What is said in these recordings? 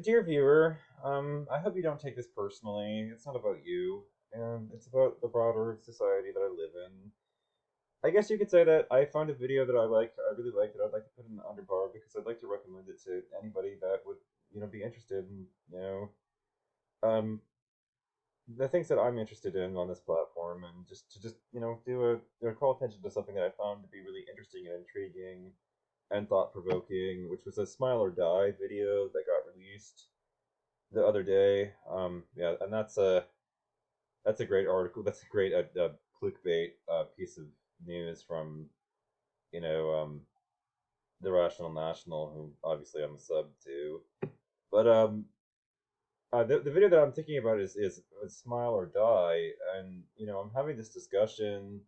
Dear viewer, I hope you don't take this personally. It's not about you, and it's about the broader society that I live in. I guess you could say that I found a video that I really liked it. I'd like to put in the underbar because I'd like to recommend it to anybody that would, be interested in, um, the things that I'm interested in on this platform, and just do call attention to something that I found to be really interesting and intriguing and thought provoking, which was a Smile or Die video that got released the other day. Yeah, and that's a great article. That's a great clickbait piece of news from you know the Rational National, who obviously I'm a sub to. But the video that I'm thinking about is Smile or Die, and I'm having this discussion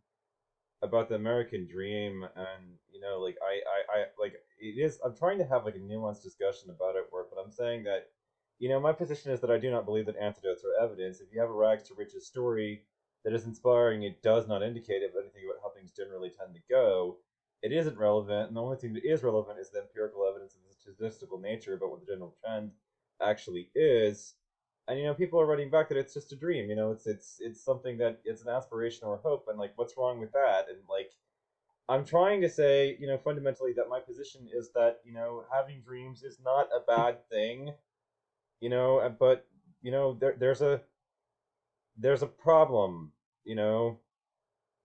about the American dream, and like I like it is. I'm trying to have like a nuanced discussion about it, but I'm saying that my position is that I do not believe that antidotes are evidence. If you have a rags to riches story that is inspiring, it does not indicate anything about how things generally tend to go. It isn't relevant, and the only thing that is relevant is the empirical evidence of the statistical nature about what the general trend actually is. And people are writing back that it's just a dream. It's something that it's an aspiration or a hope, and like, what's wrong with that? And like, I'm trying to say, fundamentally that my position is that having dreams is not a bad thing. But there's a problem. You know,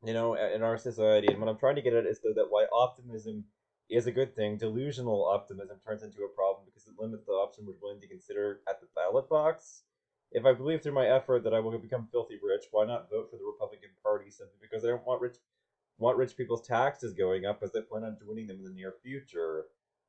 in our society, and what I'm trying to get at is that why optimism is a good thing. Delusional optimism turns into a problem because it limits the option we're willing to consider at the ballot box. If I believe through my effort that I will become filthy rich, why not vote for the Republican Party simply because I don't want rich people's taxes going up as they plan on joining them in the near future?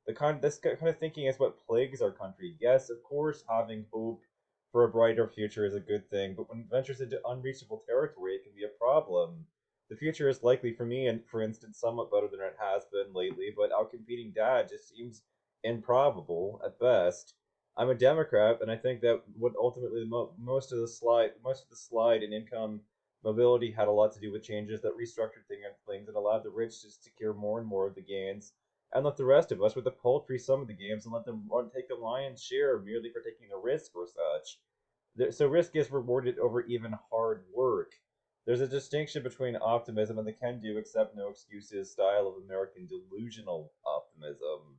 This kind of thinking is what plagues our country. Yes, of course, having hope for a brighter future is a good thing, but when it ventures into unreachable territory, it can be a problem. The future is likely for me, and for instance, somewhat better than it has been lately, but outcompeting dad just seems improbable at best. I'm a Democrat, and I think that what ultimately most of the slide in income mobility had a lot to do with changes that restructured things and allowed the rich to secure more and more of the gains, and let the rest of us with the paltry sum of the gains and let them take the lion's share merely for taking the risk or such. So risk is rewarded over even hard work. There's a distinction between optimism and the can-do, accept no excuses style of American delusional optimism.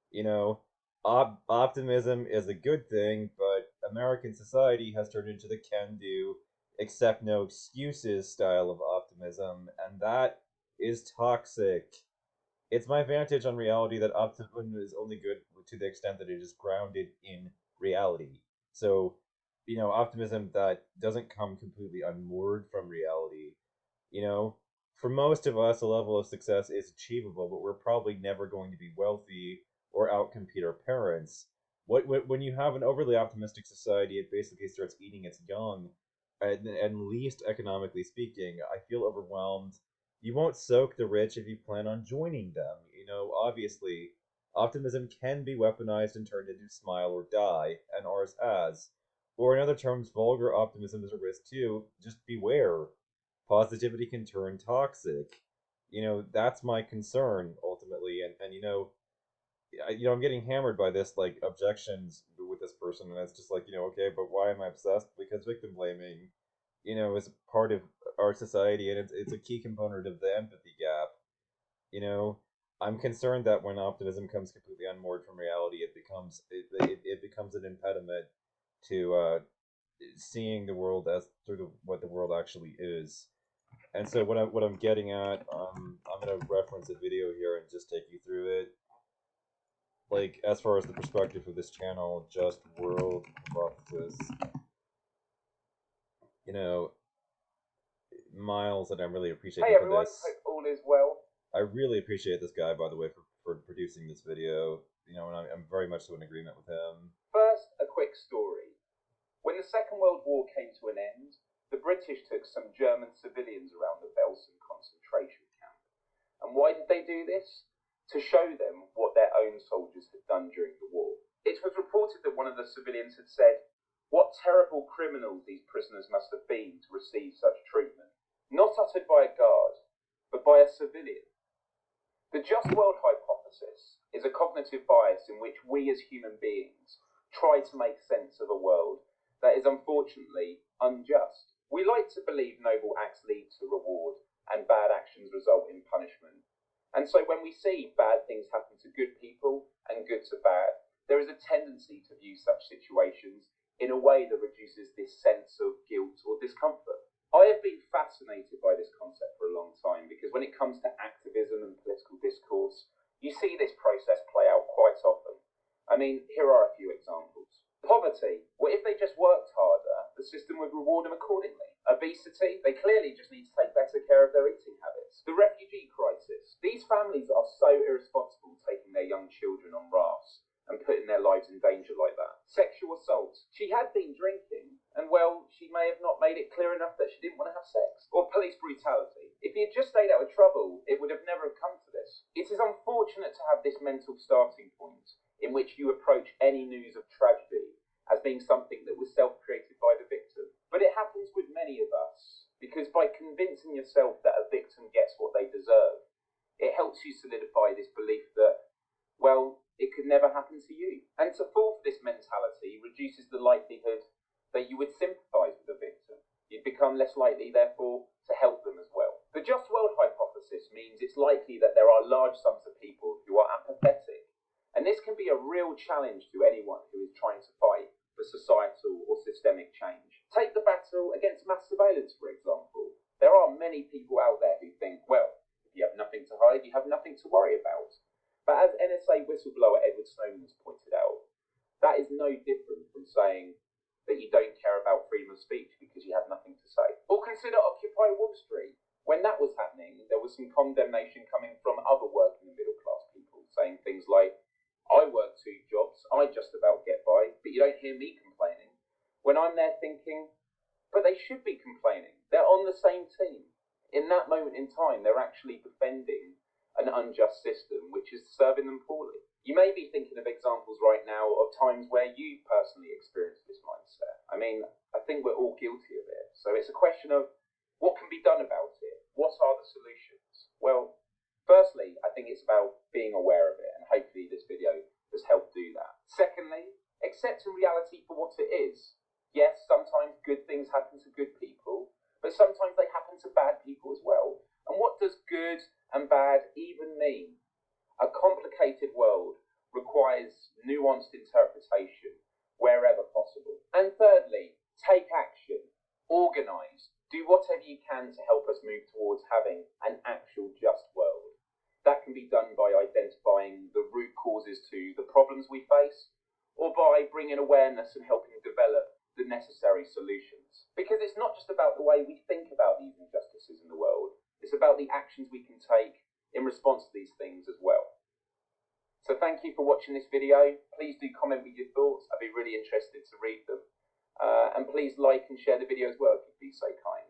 You know, optimism is a good thing, but American society has turned into the can-do, accept no excuses style of optimism, and that is toxic. It's my vantage on reality that optimism is only good to the extent that it is grounded in reality. So, optimism that doesn't come completely unmoored from reality. You know, for most of us, a level of success is achievable, but we're probably never going to be wealthy or outcompete our parents. When you have an overly optimistic society, it basically starts eating its young, and least economically speaking, I feel overwhelmed. You won't soak the rich if you plan on joining them. Obviously, optimism can be weaponized and turned into smile or die, and ours has. Or in other terms, vulgar optimism is a risk too. Just beware. Positivity can turn toxic. That's my concern ultimately, and I'm getting hammered by this like objections with this person, and it's just like okay, but why am I obsessed? Because victim blaming, is part of our society, and it's a key component of the empathy gap. You know, I'm concerned that when optimism comes completely unmoored from reality, it becomes an impediment to seeing the world as sort of what the world actually is. And so what I'm getting at, I'm gonna reference a video here and just take you through it. Like, as far as the perspective of this channel, just world hypothesis. You know, Miles, and I really appreciate Hey him for everyone, this. hope all is well. I really appreciate this guy, by the way, for producing this video. And I'm very much so in agreement with him. First, a quick story. When the Second World War came to an end, the British took some German civilians around the Belsen concentration camp. And why did they do this? To show them what their own soldiers had done during the war. It was reported that one of the civilians had said, "What terrible criminals these prisoners must have been to receive such treatment." Not uttered by a guard, but by a civilian. The just world hypothesis is a cognitive bias in which we as human beings try to make sense of a world that is unfortunately unjust. We like to believe noble acts lead to reward and bad actions result in punishment. And so when we see bad things happen to good people and good to bad, there is a tendency to view such situations in a way that reduces this sense of guilt or discomfort. I have been fascinated by this concept for a long time because when it comes to activism and political discourse, you see this process play out quite often. I mean, here are a few examples. Poverty. What if they just worked harder? The system would reward them accordingly. Obesity. They clearly just need to take better care of their eating habits. The refugee crisis. These families are so irresponsible taking their young children on rafts and putting their lives in danger like that. Sexual assault. She had been drinking, and well, she may have not made it clear enough that she didn't want to have sex. Or police brutality. If he had just stayed out of trouble, it would have never come to this. It is unfortunate to have this mental starting point in which you approach any news of tragedy as being something that was self-created by the victim. But it happens with many of us, because by convincing yourself that a victim gets what they deserve, it helps you solidify this belief that, well, it could never happen to you. And to fall for this mentality reduces the likelihood that you would sympathise with the victim. You'd become less likely, therefore, to help them as well. The just world hypothesis means it's likely that there are large sums of people who are apathetic. And this can be a real challenge to anyone who is trying to fight for societal or systemic change. Take the battle against mass surveillance, for example. There are many people out there who think, well, if you have nothing to hide, you have nothing to worry about. But as NSA whistleblower Edward Snowden has pointed out, that is no different from saying that you don't care about freedom of speech because you have nothing to say. Or consider Occupy Wall Street. When that was happening, there was some condemnation coming from other working and middle class people saying things like, I work 2 jobs, I just about get by, but you don't hear me complaining. When I'm there thinking, but they should be complaining. They're on the same team. In that moment in time, they're actually defending an unjust system which is serving them poorly. You may be thinking of examples right now of times where you personally experienced this mindset. I mean, I think we're all guilty of it. So it's a question of what can be done about it? What are the solutions? Well, firstly, I think it's about being aware of it, and hopefully this video has helped do that. Secondly, accepting reality for what it is. Yes, sometimes good things happen to good people, but sometimes they happen to bad people as well. And what does good and bad even mean? A complicated world requires nuanced interpretation wherever possible. And thirdly, take action, organise, do whatever you can to help us move towards having an actual just world. That can be done by identifying the root causes to the problems we face, or by bringing awareness and helping develop the necessary solutions. Because it's not just about the way we think about these injustices in the world, it's about the actions we can take in response to these things as well. So thank you for watching this video. Please do comment with your thoughts. I'd be really interested to read them. And please like and share the video as well if you'd be so kind.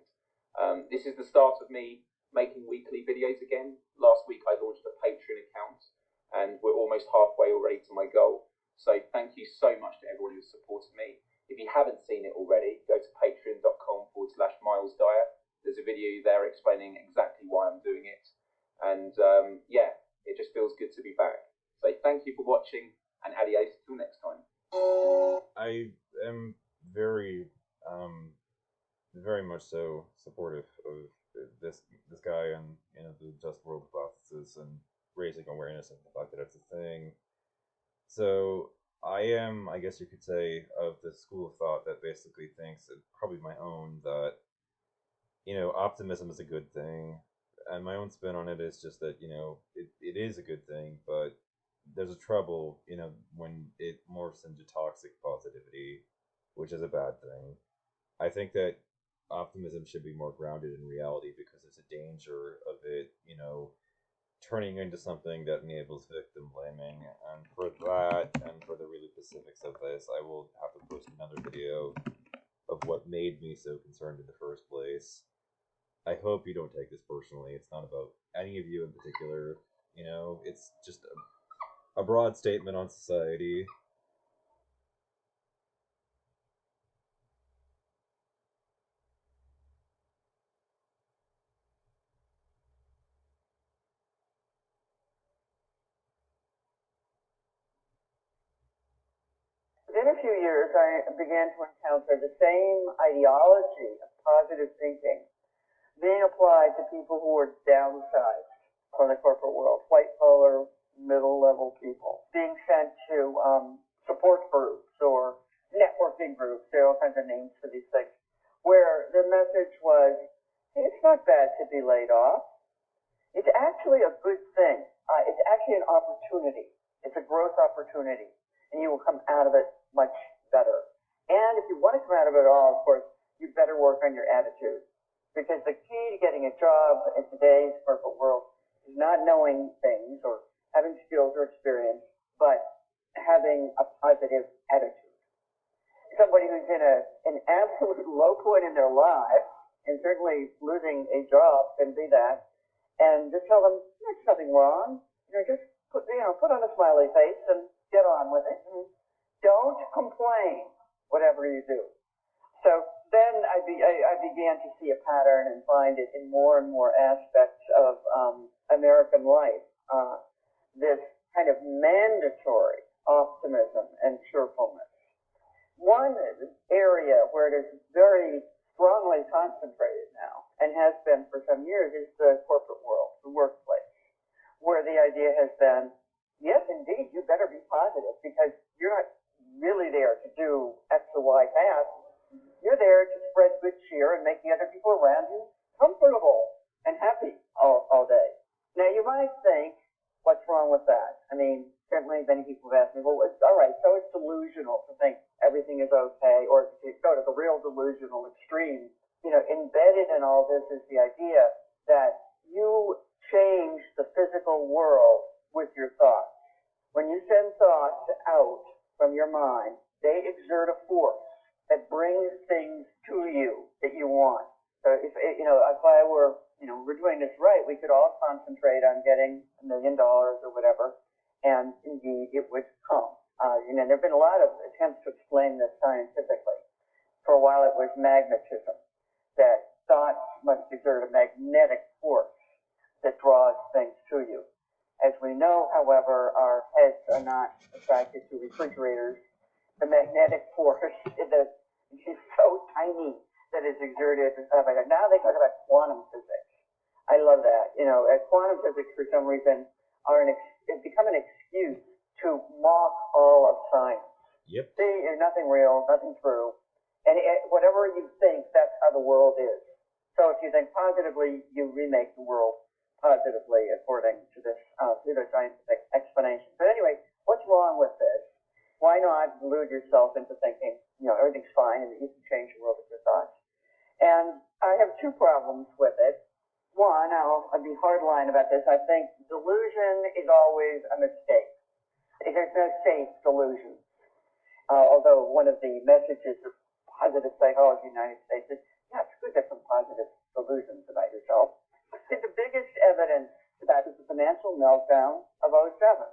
This is the start of me making weekly videos again. Last week I launched a Patreon account and we're almost halfway already to my goal. So thank you so much to everyone who's supported me. If you haven't seen it already, go to patreon.com/milesdyer. There's a video there explaining exactly why I'm doing it. And yeah, it just feels good to be back. So thank you for watching and adios till next time. I am very much so supportive of this guy and the just world hypothesis and raising awareness of the fact that it's a thing. So I am, I guess you could say, of the school of thought that basically thinks, and probably my own, that optimism is a good thing, and my own spin on it is just that it is a good thing, but there's a trouble when it morphs into toxic positivity, which is a bad thing. I think that optimism should be more grounded in reality because there's a danger of it, turning into something that enables victim blaming. And for that, and for the really specifics of this, I will have to post another video of what made me so concerned in the first place. I hope you don't take this personally. It's not about any of you in particular. It's just a broad statement on society. within a few years, I began to encounter the same ideology of positive thinking being applied to people who were downsized from the corporate world, white-collar, middle-level people, being sent to support groups or networking groups. There are all kinds of names for these things, where the message was, hey, it's not bad to be laid off. It's actually a good thing. It's actually an opportunity. It's a growth opportunity, and you will come out of it much better. And if you want to come out of it all, of course, you better work on your attitude. Because the key to getting a job in today's corporate world is not knowing things or having skills or experience, but having a positive attitude. Somebody who's in an absolute low point in their life, and certainly losing a job can be that, and just tell them there's nothing wrong. Just put on a smiley face and get on with it. And don't complain, whatever you do. So then I began to see a pattern and find it in more and more aspects of American life. This kind of mandatory optimism and cheerfulness. One area where it is very strongly concentrated now, and has been for some years, is the corporate world, the workplace, where the idea has been, yes, indeed, you better be positive, because you're not really there to do X or Y tasks. You're there to spread good cheer and make the other people around you comfortable and happy all day. Now, you might think, what's wrong with that? I mean, certainly many people have asked me, well, it's all right, so it's delusional to think everything is okay, or to go to the real delusional extreme. Embedded in all this is the idea that you change the physical world with your thoughts. When you send thoughts out from your mind, they exert a force that brings things to you that you want. So if I were, we're doing this right, we could all concentrate on getting $1 million or whatever, and indeed it would come. There have been a lot of attempts to explain this scientifically. For a while it was magnetism, that thoughts must exert a magnetic force that draws things to you. As we know, however, our heads are not attracted to refrigerators. The magnetic force is so tiny that it's exerted. Now they talk about quantum physics. I love that. Quantum physics, for some reason, have become an excuse to mock all of science. Yep. See, there's nothing real, nothing true. And whatever you think, that's how the world is. So if you think positively, you remake the world positively according to this scientific explanation. But anyway, what's wrong with this? Why not delude yourself into thinking, everything's fine and that you can change the world with your thoughts? And I have two problems with it. One, I'll be hardline about this. I think delusion is always a mistake. There's no safe delusion. Although one of the messages of positive psychology in the United States is, yeah, it's good to have some positive delusions about yourself. I think the biggest evidence to that is the financial meltdown of '07.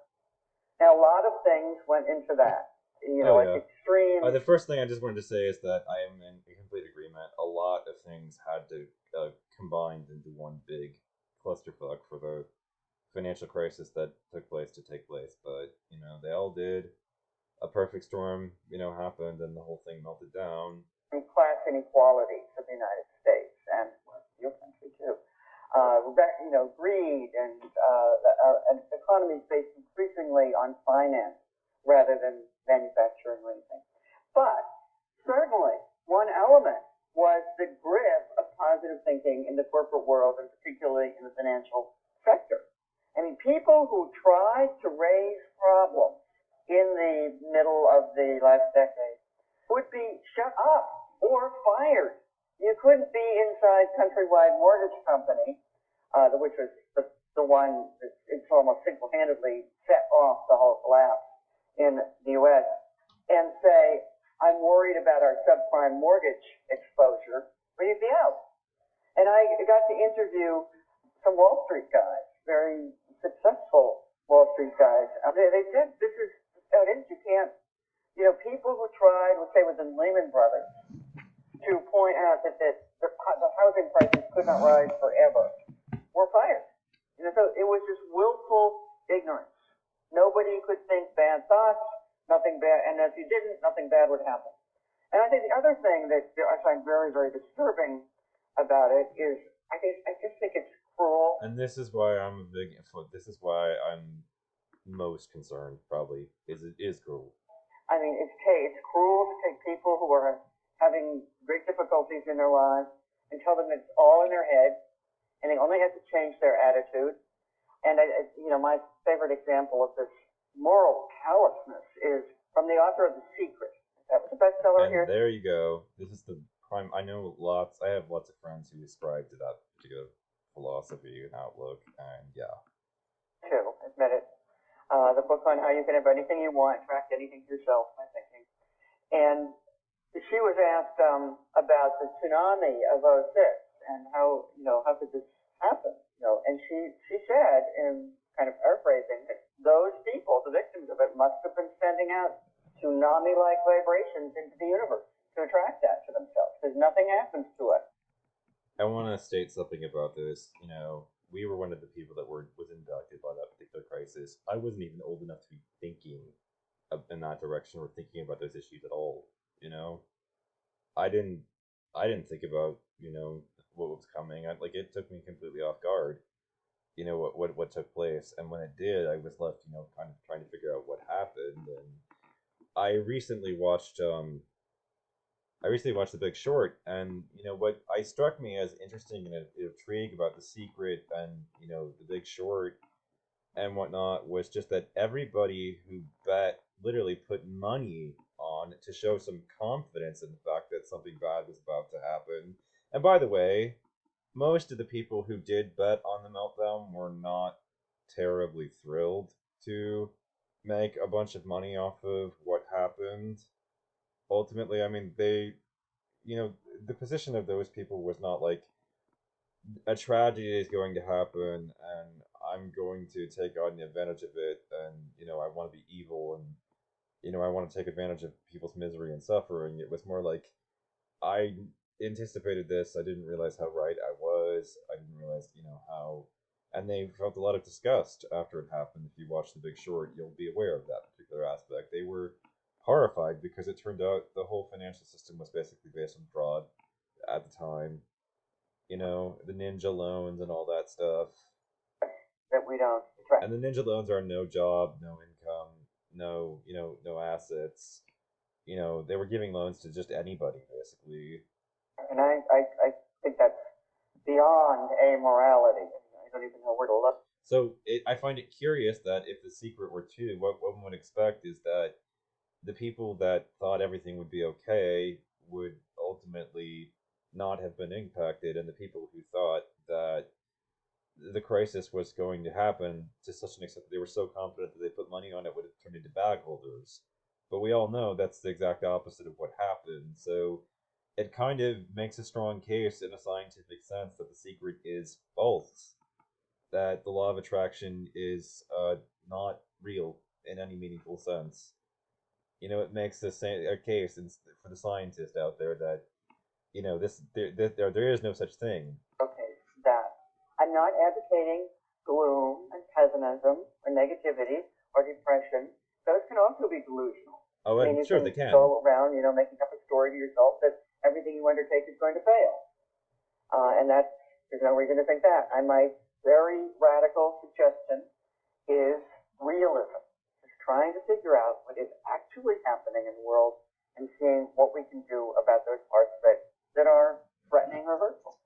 Now, a lot of things went into that. Extreme. The first thing I just wanted to say is that I am in complete agreement. A lot of things had to combine into one big clusterfuck for the financial crisis that took place to take place. But, they all did. A perfect storm, happened and the whole thing melted down. And class inequality of the United States and your country too. Greed and an economy based increasingly on finance rather than manufacturing or anything. But certainly one element was the grip of positive thinking in the corporate world and particularly in the financial sector. I mean, people who tried to raise problems in the middle of the last decade would be shut up or fired. You couldn't be inside Countrywide Mortgage Company, which was the one that it's almost single-handedly set off the whole collapse in the U.S., and say, I'm worried about our subprime mortgage exposure, but you'd be out. And I got to interview some Wall Street guys, very successful Wall Street guys. They said, this is how it is. You can't, people who tried, let's say within Lehman Brothers, to point out that the housing prices could not rise forever, were fired. So it was just willful ignorance. Nobody could think bad thoughts. nothing bad, and if you didn't, nothing bad would happen. And I think the other thing that I find very, very disturbing about it is I just think it's cruel. And this is why I'm a big. This is why I'm most concerned. Probably is it is cruel. I mean, it's cruel to take people who are having great difficulties in their lives and tell them it's all in their head, and they only have to change their attitude. And my favorite example of this moral callousness is from the author of *The Secret*. That was a bestseller And here. there you go. This is the prime. I know lots. I have lots of friends who ascribe to that particular philosophy and outlook. And yeah, Too, admit it. The book on how you can have anything you want, attract anything to yourself, my thinking. And she was asked about the tsunami of '06 and how could this happen? And she said, in kind of paraphrasing, that those people, the victims of it, must have been sending out tsunami-like vibrations into the universe to attract that to themselves, because nothing happens to us. I want to state something about this. We were one of the people that was impacted by that particular crisis. I wasn't even old enough to be thinking in that direction or thinking about those issues at all. I didn't think about what was coming. Like it took me completely off guard. What took place, and when it did, I was left kind of trying to figure out what happened. And I recently watched The Big Short, and what I struck me as interesting and intrigued about The Secret and The Big Short and whatnot was just that everybody who bet literally put money on to show some confidence in the fact that something bad was about to happen. And by the way, most of the people who did bet on the meltdown were not terribly thrilled to make a bunch of money off of what happened. Ultimately, I mean, the position of those people was not like a tragedy is going to happen and I'm going to take on advantage of it, and I want to be evil, and I want to take advantage of people's misery and suffering. It was more like I anticipated this. I didn't realize how right I was. I didn't realize how, and they felt a lot of disgust after it happened. If you watch The Big Short, you'll be aware of that particular aspect. They were horrified because it turned out the whole financial system was basically based on fraud at the time. The ninja loans and all that stuff. That we don't. Right. And the ninja loans are no job, no income, no assets. They were giving loans to just anybody, basically. And I think that's beyond amorality. I don't even know where to look. So I find it curious that if The Secret were true, what one would expect is that the people that thought everything would be okay would ultimately not have been impacted, and the people who thought that the crisis was going to happen to such an extent that they were so confident that they put money on it would have turned into bag holders. But we all know that's the exact opposite of what happened. So it kind of makes a strong case in a scientific sense that The Secret is false, that the law of attraction is not real in any meaningful sense. It makes a case for the scientist out there that there is no such thing. Okay, that I'm not advocating gloom and pessimism or negativity or depression. Those can also be delusional. Oh, I mean, sure they can. Go around, making up a story to yourself that everything you undertake is going to fail, and there's no reason to think that. And my very radical suggestion is realism. Just trying to figure out what is actually happening in the world and seeing what we can do about those parts of it that are threatening or hurtful.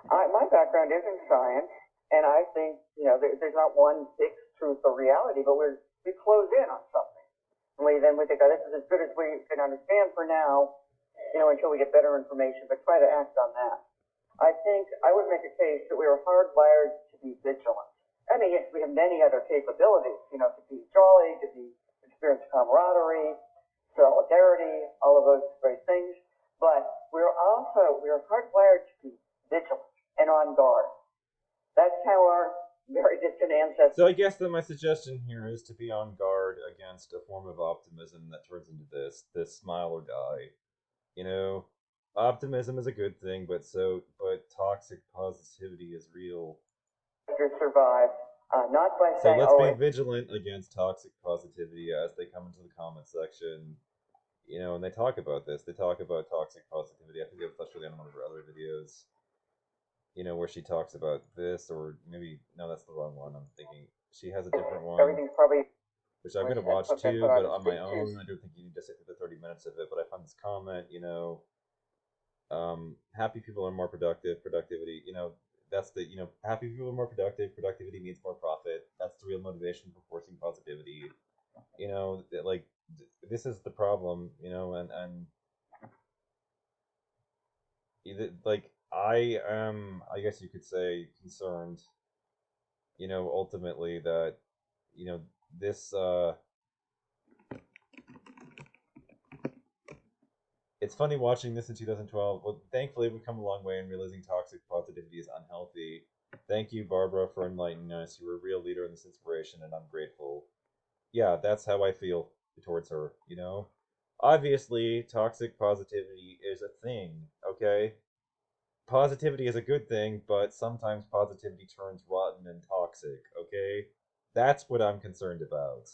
My background is in science, and I think there's not one fixed truth or reality, but we close in on something, and we think, oh, this is as good as we can understand for now, until we get better information. But try to act on that. I think I would make a case that we are hardwired to be vigilant. I mean, yes, we have many other capabilities, to be jolly, to experience camaraderie, solidarity, all of those great things. But we are hardwired to be vigilant and on guard. That's how our very distant ancestors. So I guess that my suggestion here is to be on guard against a form of optimism that turns into this smile or die. Optimism is a good thing, but toxic positivity is real. Survived Not by So saying, let's oh, be vigilant against toxic positivity as they come into the comment section. And they talk about this. They talk about toxic positivity. I think they've touched on one of her other videos. Where she talks about this, or maybe no, that's the wrong one. I'm thinking she has a different one, everything's probably which I'm gonna watch too, but on my own. I don't think you need to sit through the 30 minutes of it. But I found this comment. Happy people are more productive. Productivity, that's the happy people are more productive. Productivity means more profit. That's the real motivation for forcing positivity. Like this is the problem. And like I am, I guess you could say, concerned. Ultimately that this it's funny watching this in 2012. Well, thankfully we've come a long way in realizing toxic positivity is unhealthy. Thank you, Barbara, for enlightening us. You were a real leader in this inspiration, and I'm grateful. Yeah, that's how I feel towards her. Obviously, toxic positivity is a thing, okay? Positivity is a good thing, but sometimes positivity turns rotten and toxic, okay? That's what I'm concerned about.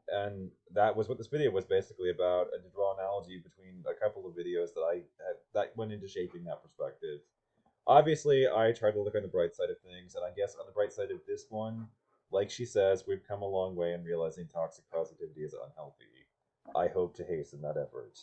And that was what this video was basically about, and to draw an analogy between a couple of videos that I had, that went into shaping that perspective. Obviously, I try to look on the bright side of things, and I guess on the bright side of this one, like she says, we've come a long way in realizing toxic positivity is unhealthy. I hope to hasten that effort.